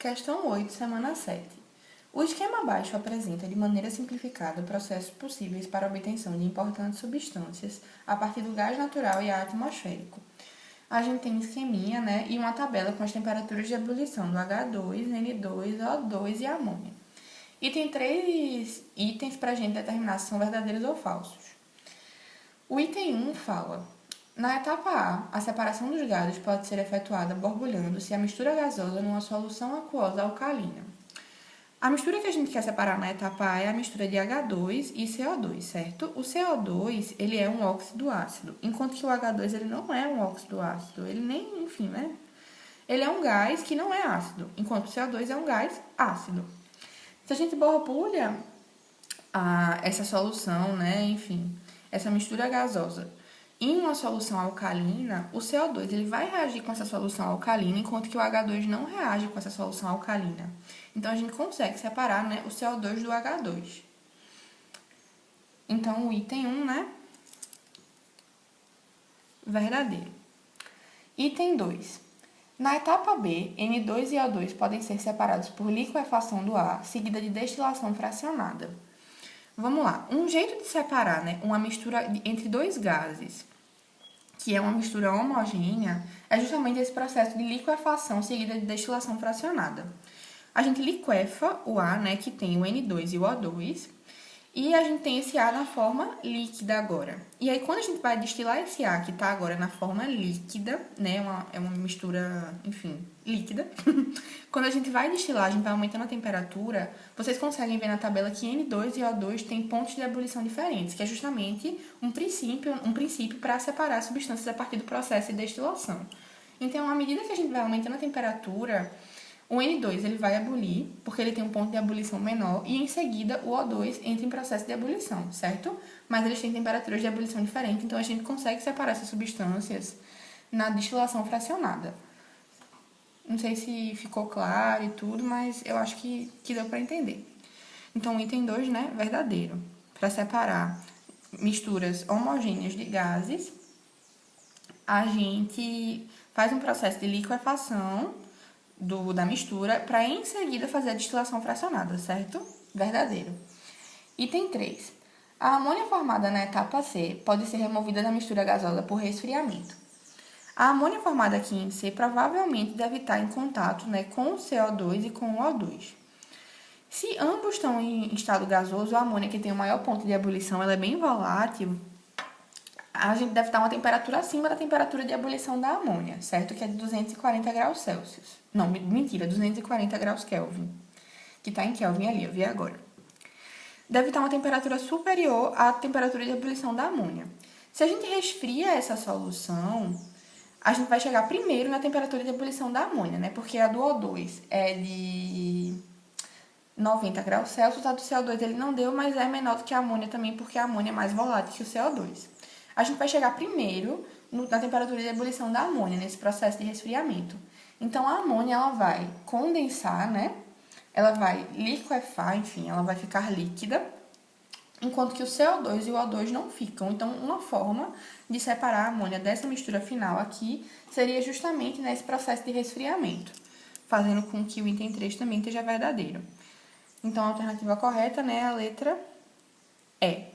Questão 8, semana 7. O esquema abaixo apresenta de maneira simplificada processos possíveis para a obtenção de importantes substâncias a partir do gás natural e ar atmosférico. A gente tem um esqueminha, né, e uma tabela com as temperaturas de ebulição do H2, N2, O2 e amônia. E tem 3 itens para a gente determinar se são verdadeiros ou falsos. O item 1 fala: na etapa A separação dos gases pode ser efetuada borbulhando-se a mistura gasosa numa solução aquosa alcalina. A mistura que a gente quer separar na etapa A é a mistura de H2 e CO2, certo? O CO2, ele é um óxido ácido, enquanto que o H2, ele não é um óxido ácido, ele nem, enfim, né? Ele é um gás que não é ácido, enquanto o CO2 é um gás ácido. Se a gente borbulha essa solução, né, enfim, essa mistura gasosa em uma solução alcalina, o CO2 ele vai reagir com essa solução alcalina, enquanto que o H2 não reage com essa solução alcalina. Então, a gente consegue separar, né, o CO2 do H2. Então, o item 1, né, verdadeiro. Item 2. Na etapa B, N2 e O2 podem ser separados por liquefação do ar, seguida de destilação fracionada. Vamos lá. Um jeito de separar, né, uma mistura entre dois gases, que é uma mistura homogênea, é justamente esse processo de liquefação seguida de destilação fracionada. A gente liquefa o ar, né, que tem o N2 e o O2, e a gente tem esse ar na forma líquida agora. E aí, quando a gente vai destilar esse ar que está agora na forma líquida, né, é uma mistura, enfim, líquida. Quando a gente vai destilar, a gente vai aumentando a temperatura, vocês conseguem ver na tabela que N2 e O2 têm pontos de ebulição diferentes, que é justamente um princípio para separar substâncias a partir do processo de destilação. Então, à medida que a gente vai aumentando a temperatura, o N2 ele vai ebulir, porque ele tem um ponto de ebulição menor, e em seguida o O2 entra em processo de ebulição, certo? Mas eles têm temperaturas de ebulição diferentes, então a gente consegue separar essas substâncias na destilação fracionada. Não sei se ficou claro e tudo, mas eu acho que deu para entender. Então, o item 2, né, verdadeiro. Para separar misturas homogêneas de gases, a gente faz um processo de liquefação da mistura para em seguida fazer a destilação fracionada, certo? Verdadeiro. Item 3. A amônia formada na etapa C pode ser removida da mistura gasosa por resfriamento. A amônia formada aqui em C provavelmente deve estar em contato, né, com o CO2 e com o O2. Se ambos estão em estado gasoso, a amônia que tem o maior ponto de ebulição ela é bem volátil, a gente deve estar uma temperatura acima da temperatura de ebulição da amônia, certo? Que é de 240 graus Celsius. Não, mentira, 240 graus Kelvin. Que está em Kelvin ali, eu vi agora. Deve estar uma temperatura superior à temperatura de ebulição da amônia. Se a gente resfria essa solução, a gente vai chegar primeiro na temperatura de ebulição da amônia, né? Porque a do O2 é de 90 graus Celsius, a do CO2 ele não deu, mas é menor do que a amônia também, porque a amônia é mais volátil que o CO2. A gente vai chegar primeiro na temperatura de ebulição da amônia, nesse processo de resfriamento. Então, a amônia ela vai condensar, né? Ela vai liquefar, enfim, ela vai ficar líquida, enquanto que o CO2 e o O2 não ficam. Então, uma forma de separar a amônia dessa mistura final aqui seria justamente nesse processo de resfriamento, fazendo com que o item 3 também esteja verdadeiro. Então, a alternativa correta, né, é a letra E.